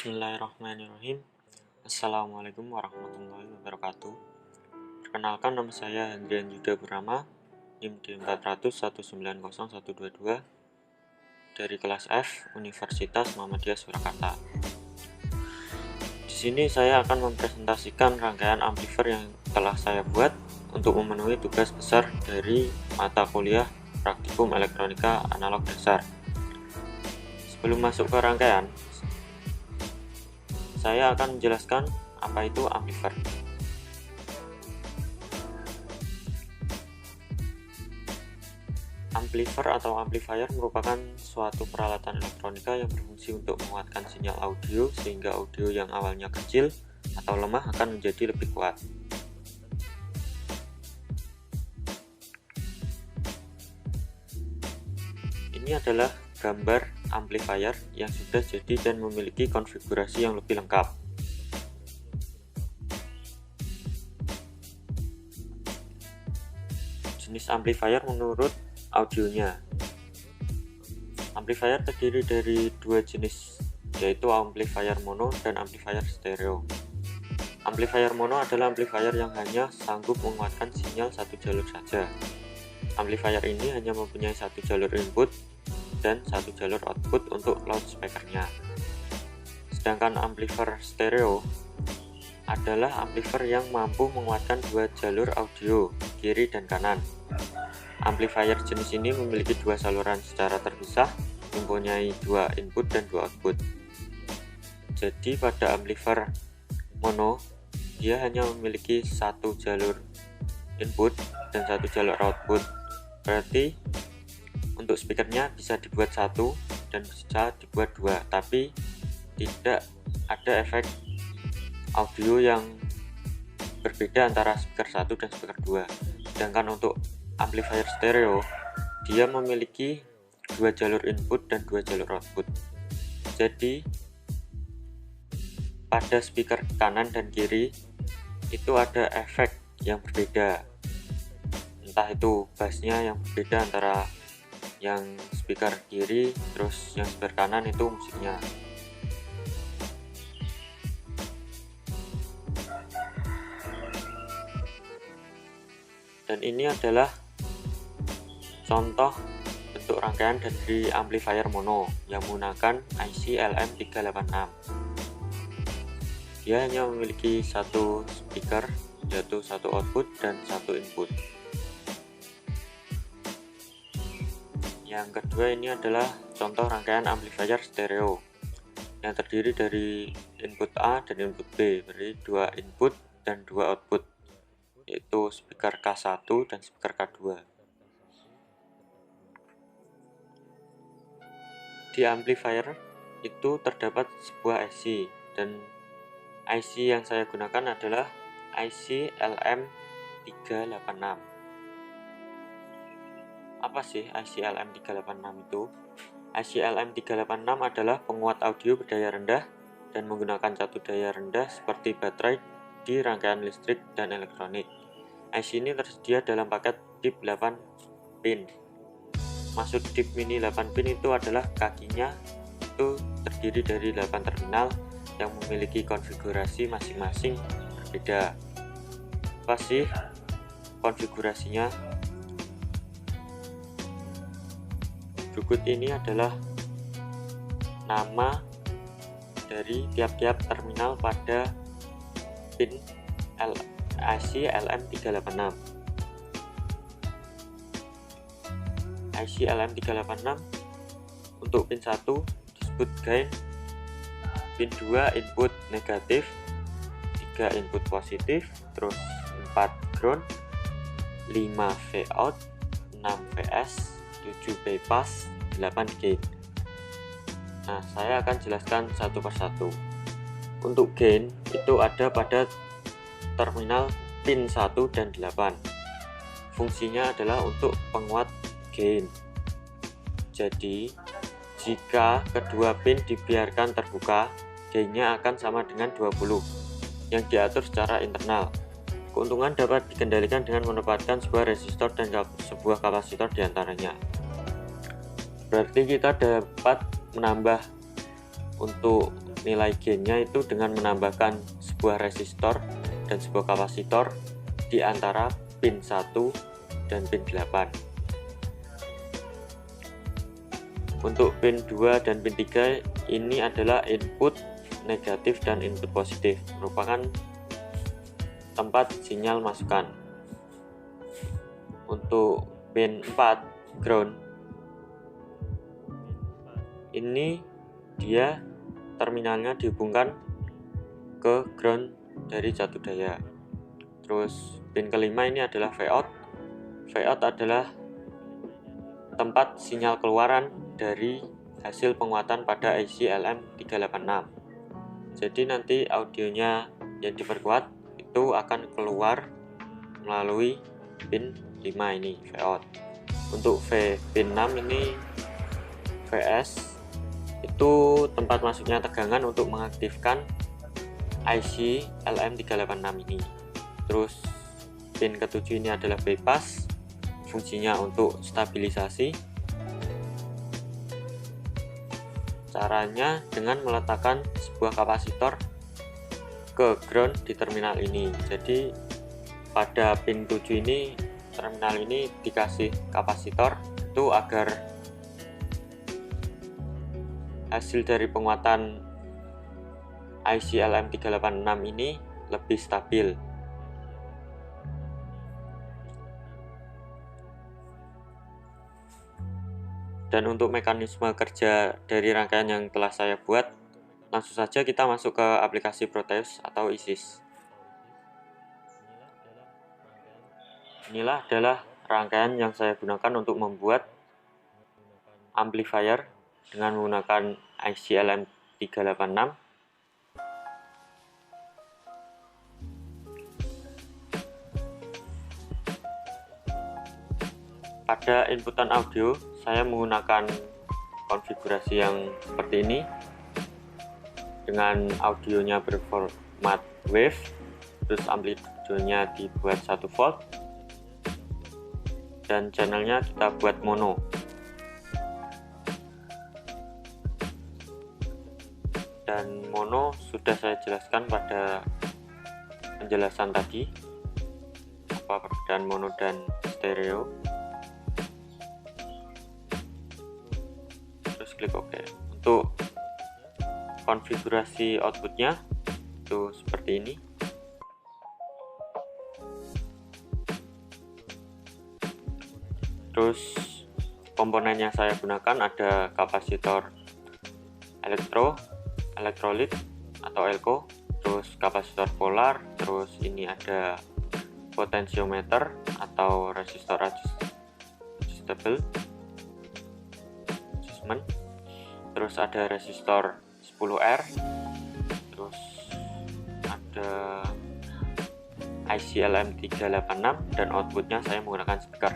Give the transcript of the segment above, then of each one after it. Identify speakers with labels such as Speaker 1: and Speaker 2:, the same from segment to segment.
Speaker 1: Bismillahirrahmanirrahim. Assalamualaikum warahmatullahi wabarakatuh. Perkenalkan, nama saya Hendrian Yuda Burama, NIM D400190122 dari kelas F Universitas Muhammadiyah Surakarta. Di sini saya akan mempresentasikan rangkaian amplifier yang telah saya buat untuk memenuhi tugas besar dari mata kuliah Praktikum Elektronika Analog Dasar. Sebelum masuk ke rangkaian, saya akan menjelaskan apa itu amplifier. Amplifier atau amplifier merupakan suatu peralatan elektronika yang berfungsi untuk menguatkan sinyal audio sehingga audio yang awalnya kecil atau lemah akan menjadi lebih kuat. Ini adalah gambar amplifier yang sudah jadi dan memiliki konfigurasi yang lebih lengkap. Jenis amplifier menurut audionya. Amplifier terdiri dari dua jenis, yaitu amplifier mono dan amplifier stereo. Amplifier mono adalah amplifier yang hanya sanggup menguatkan sinyal satu jalur saja. Amplifier ini hanya mempunyai satu jalur input dan satu jalur output untuk loudspeakernya. Sedangkan amplifier stereo adalah amplifier yang mampu menguatkan dua jalur audio, kiri dan kanan. Amplifier jenis ini memiliki dua saluran secara terpisah, mempunyai dua input dan dua output. Jadi pada amplifier mono, dia hanya memiliki satu jalur input dan satu jalur output. Berarti untuk speakernya bisa dibuat satu dan bisa dibuat dua, tapi tidak ada efek audio yang berbeda antara speaker satu dan speaker dua. Sedangkan untuk amplifier stereo, dia memiliki dua jalur input dan dua jalur output. Jadi pada speaker kanan dan kiri itu ada efek yang berbeda, entah itu bassnya yang berbeda antara yang speaker kiri, terus yang speaker kanan itu musiknya. Dan ini adalah contoh bentuk rangkaian dari amplifier mono yang menggunakan IC LM386. Dia hanya memiliki satu speaker, yaitu satu output dan satu input. Yang kedua, ini adalah contoh rangkaian amplifier stereo yang terdiri dari input A dan input B, berarti dua input dan dua output, yaitu speaker K1 dan speaker K2. Di amplifier itu terdapat sebuah IC, dan IC yang saya gunakan adalah IC LM386. Apa sih IC LM386 itu? IC LM386 adalah penguat audio berdaya rendah dan menggunakan catu daya rendah seperti baterai di rangkaian listrik dan elektronik. IC ini tersedia dalam paket DIP 8 pin. Maksud DIP mini 8 pin itu adalah kakinya itu terdiri dari 8 terminal yang memiliki konfigurasi masing-masing berbeda. Apa sih konfigurasinya? Berikut ini adalah nama dari tiap-tiap terminal pada pin IC LM386. IC LM386 untuk pin 1 disebut gain, pin 2 input negatif, 3 input positif, terus 4 ground, 5 Vout, 6 Vs, 7 bypass, 8 gate. Nah, saya akan jelaskan satu persatu. Untuk gain itu ada pada terminal pin 1 dan 8. Fungsinya adalah untuk penguat gain. Jadi, jika kedua pin dibiarkan terbuka, gainnya akan sama dengan 20 yang diatur secara internal. Keuntungan dapat dikendalikan dengan menempatkan sebuah resistor dan sebuah kapasitor diantaranya. Berarti kita dapat menambah untuk nilai gainnya itu dengan menambahkan sebuah resistor dan sebuah kapasitor di antara pin 1 dan pin 8. Untuk pin 2 dan pin 3 ini adalah input negatif dan input positif, merupakan tempat sinyal masukan. Untuk pin 4 ground, ini dia terminalnya dihubungkan ke ground dari satu daya. Terus pin kelima ini adalah Vout. Vout adalah tempat sinyal keluaran dari hasil penguatan pada IC LM386. Jadi nanti audionya yang diperkuat itu akan keluar melalui pin 5 ini, Vout. Untuk pin 6 ini VS, itu tempat masuknya tegangan untuk mengaktifkan IC LM386 ini. Terus pin ketujuh ini adalah bypass, fungsinya untuk stabilisasi. Caranya dengan meletakkan sebuah kapasitor ke ground di terminal ini. Jadi pada pin 7 ini, terminal ini dikasih kapasitor itu agar hasil dari penguatan IC LM386 ini lebih stabil. Dan untuk mekanisme kerja dari rangkaian yang telah saya buat, langsung saja kita masuk ke aplikasi Proteus atau ISIS. Inilah adalah rangkaian yang saya gunakan untuk membuat amplifier dengan menggunakan IC LM386. Pada inputan audio, saya menggunakan konfigurasi yang seperti ini dengan audionya berformat wave, terus amplitudonya dibuat 1 volt, dan channelnya kita buat mono. Dan mono sudah saya jelaskan pada penjelasan tadi, apa perbedaan mono dan stereo. Terus klik OK. Untuk konfigurasi outputnya itu seperti ini. Terus komponen yang saya gunakan ada kapasitor elektrolit atau elko, terus kapasitor polar, terus ini ada potensiometer atau resistor adjustable adjustment, terus ada resistor 10R, terus ada IC LM386, dan outputnya saya menggunakan speaker.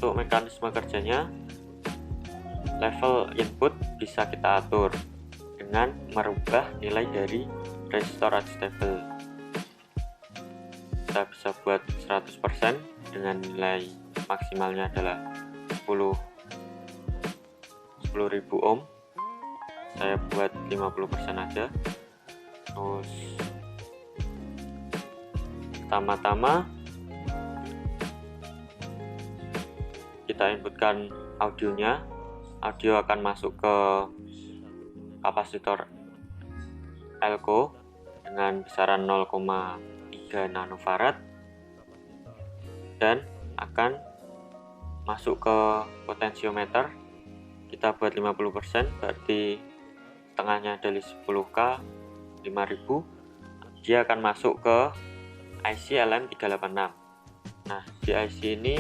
Speaker 1: Untuk mekanisme kerjanya, level input bisa kita atur dengan merubah nilai dari resistor adjustable. Kita bisa buat 100% dengan nilai maksimalnya adalah 10.000 ohm. Saya buat 50% aja. Terus pertama-tama kita inputkan audionya. Audio akan masuk ke kapasitor elko dengan besaran 0,3 nanofarad dan akan masuk ke potensiometer. Kita buat 50%, berarti setengahnya dari 10K 5000. Dia akan masuk ke IC LM386. Nah, di IC ini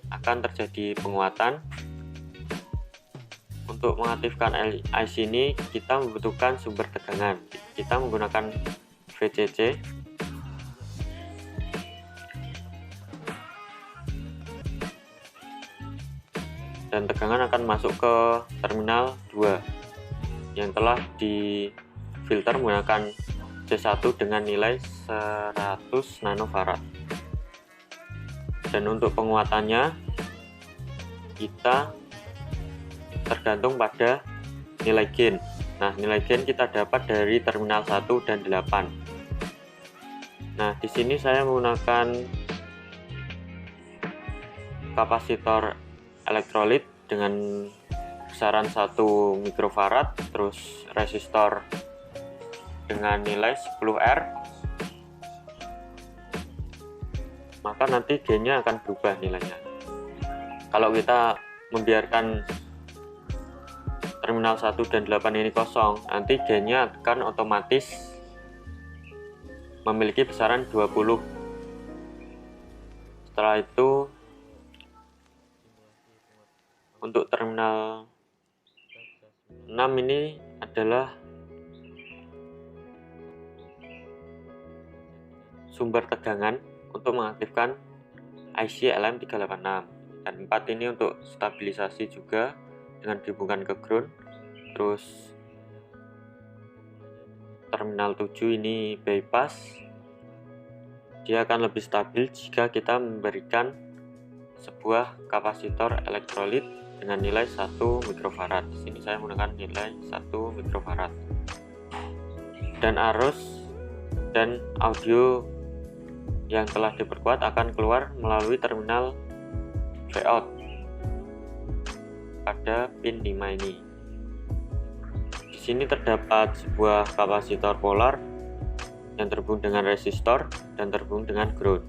Speaker 1: akan terjadi penguatan. Untuk mengaktifkan IC ini kita membutuhkan sumber tegangan. Kita menggunakan VCC. Dan tegangan akan masuk ke terminal 2 yang telah difilter menggunakan C1 dengan nilai 100 nanofarad. Dan untuk penguatannya kita tergantung pada nilai gain. Nah, nilai gain kita dapat dari terminal 1 dan 8. Nah, di sini saya menggunakan kapasitor elektrolit dengan besaran 1 mikrofarad, terus resistor dengan nilai 10R, maka nanti gainnya akan berubah nilainya. Kalau kita membiarkan terminal 1 dan 8 ini kosong, nanti gainnya akan otomatis memiliki besaran 20. Setelah itu untuk terminal 6 ini adalah sumber tegangan untuk mengaktifkan IC LM386, dan 4 ini untuk stabilisasi juga dengan dihubungkan ke ground. Terus terminal 7 ini bypass, dia akan lebih stabil jika kita memberikan sebuah kapasitor elektrolit dengan nilai 1 mikrofarad. Di sini saya menggunakan nilai 1 mikrofarad. Dan arus dan audio yang telah diperkuat akan keluar melalui terminal Vout pada pin 5 ini. Di sini terdapat sebuah kapasitor polar yang terhubung dengan resistor dan terhubung dengan ground.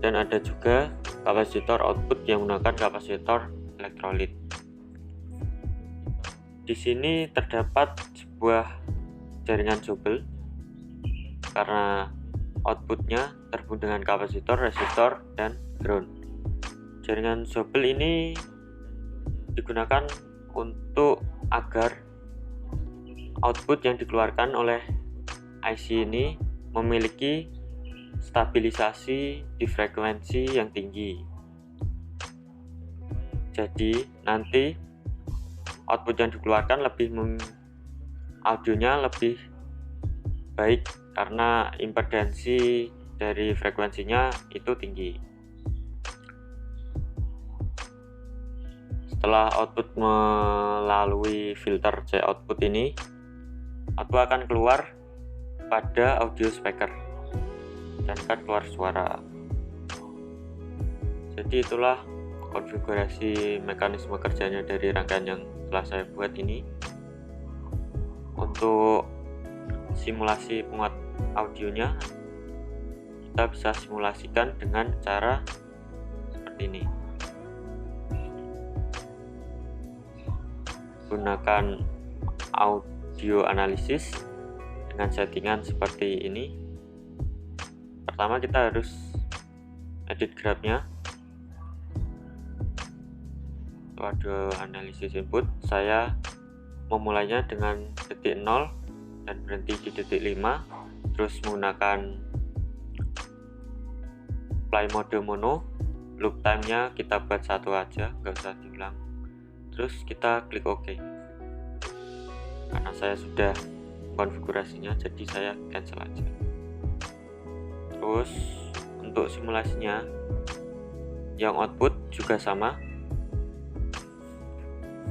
Speaker 1: Dan ada juga kapasitor output yang menggunakan kapasitor elektrolit. Di sini terdapat sebuah jaringan Joule karena outputnya terhubung dengan kapasitor, resistor, dan ground. Jaringan Joule ini digunakan untuk agar output yang dikeluarkan oleh IC ini memiliki stabilisasi di frekuensi yang tinggi. Jadi nanti output yang dikeluarkan audionya lebih baik karena impedansi dari frekuensinya itu tinggi. Setelah output melalui filter J output ini, output akan keluar pada audio speaker dan akan keluar suara. Jadi itulah konfigurasi mekanisme kerjanya dari rangkaian yang telah saya buat ini. Untuk simulasi penguat audionya, kita bisa simulasikan dengan cara seperti ini. Gunakan audio analisis dengan settingan seperti ini. Pertama kita harus edit grafnya. Audio analisis input, saya memulainya dengan detik 0 dan berhenti di detik 5, terus menggunakan play mode mono. Loop time-nya kita buat 1 aja, nggak usah diulang. Terus kita klik OK. Karena saya sudah konfigurasinya, jadi saya cancel aja. Terus untuk simulasinya, yang output juga sama.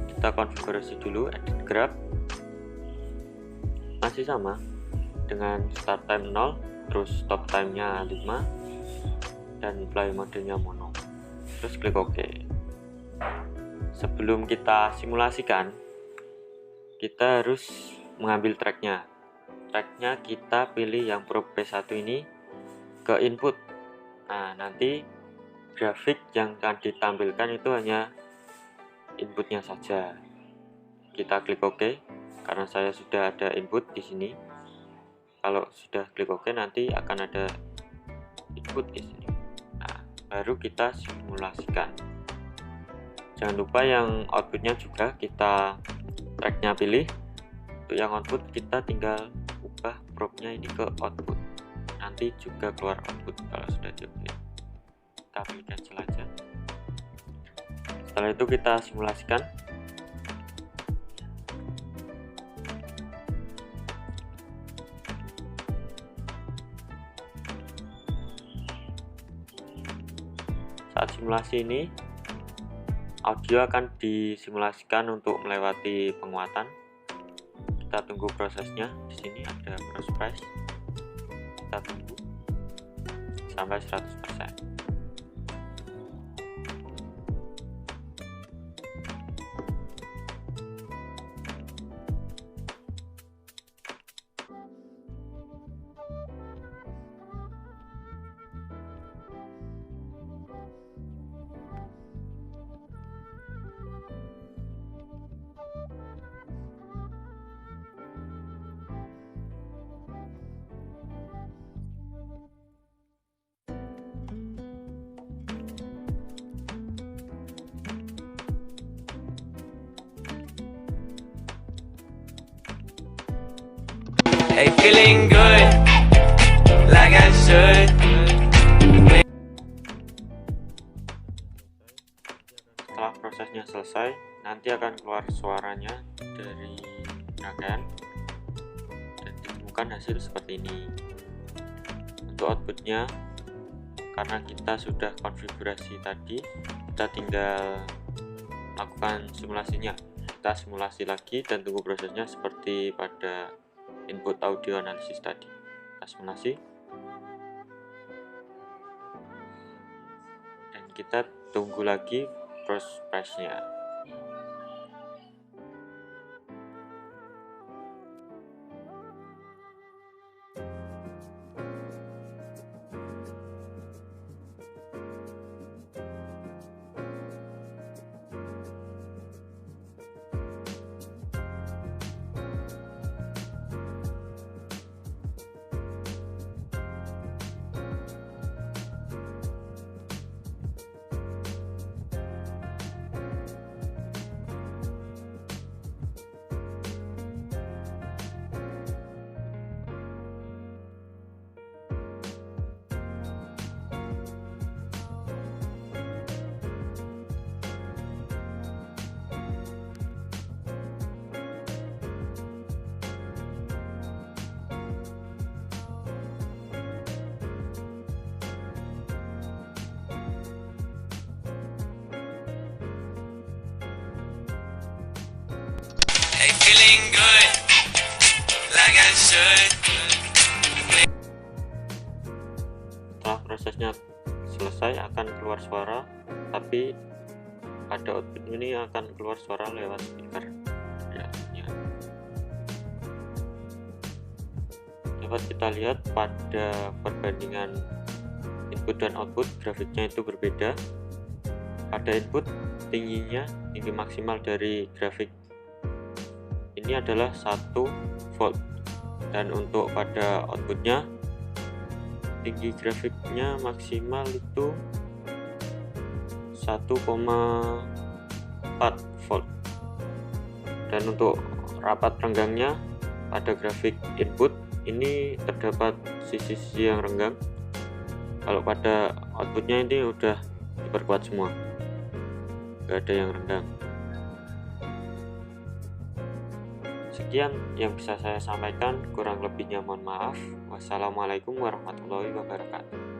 Speaker 1: Kita konfigurasi dulu, edit graph, masih sama dengan start time 0, terus stop time nya 5, dan play modenya mono. Terus klik OK. Sebelum kita simulasikan, kita harus mengambil tracknya. Tracknya kita pilih yang probe P1 ini ke input. Nah, nanti grafik yang akan ditampilkan itu hanya inputnya saja. Kita klik OK karena saya sudah ada input di sini. Kalau sudah klik OK, nanti akan ada input di sini. Nah, baru kita simulasikan. Jangan lupa yang outputnya juga kita tracknya pilih. Untuk yang output kita tinggal ubah probe-nya ini ke output. Nanti juga keluar output kalau sudah dipilih. Kita pilih cancel aja. Setelah itu kita simulasikan. saat simulasi ini audio akan disimulasikan untuk melewati penguatan. Kita tunggu prosesnya. Di sini ada proses, kita tunggu sampai 100%.
Speaker 2: Hey, feeling good, like I should.
Speaker 1: Setelah prosesnya selesai, nanti akan keluar suaranya dari rangkaian dan ditemukan hasil seperti ini. Untuk outputnya, karena kita sudah konfigurasi tadi, kita tinggal lakukan simulasinya. Kita simulasi lagi dan tunggu prosesnya seperti pada input audio analisis tadi. Kita simulasi dan kita tunggu lagi prosesnya.
Speaker 2: Hey, feeling good, like I should.
Speaker 1: Setelah prosesnya selesai akan keluar suara, tapi pada output ini akan keluar suara lewat speaker. Ya. Dapat kita lihat pada perbandingan input dan output, grafiknya itu berbeda. Pada input tinggi maksimal dari grafik ini adalah 1 volt, dan untuk pada outputnya tinggi grafiknya maksimal itu 1,4 volt, dan untuk rapat renggangnya pada grafik input ini terdapat sisi-sisi yang renggang. Kalau pada outputnya ini udah diperkuat semua, gak ada yang renggang. Sekian yang bisa saya sampaikan, kurang lebihnya mohon maaf. Wassalamualaikum warahmatullahi wabarakatuh.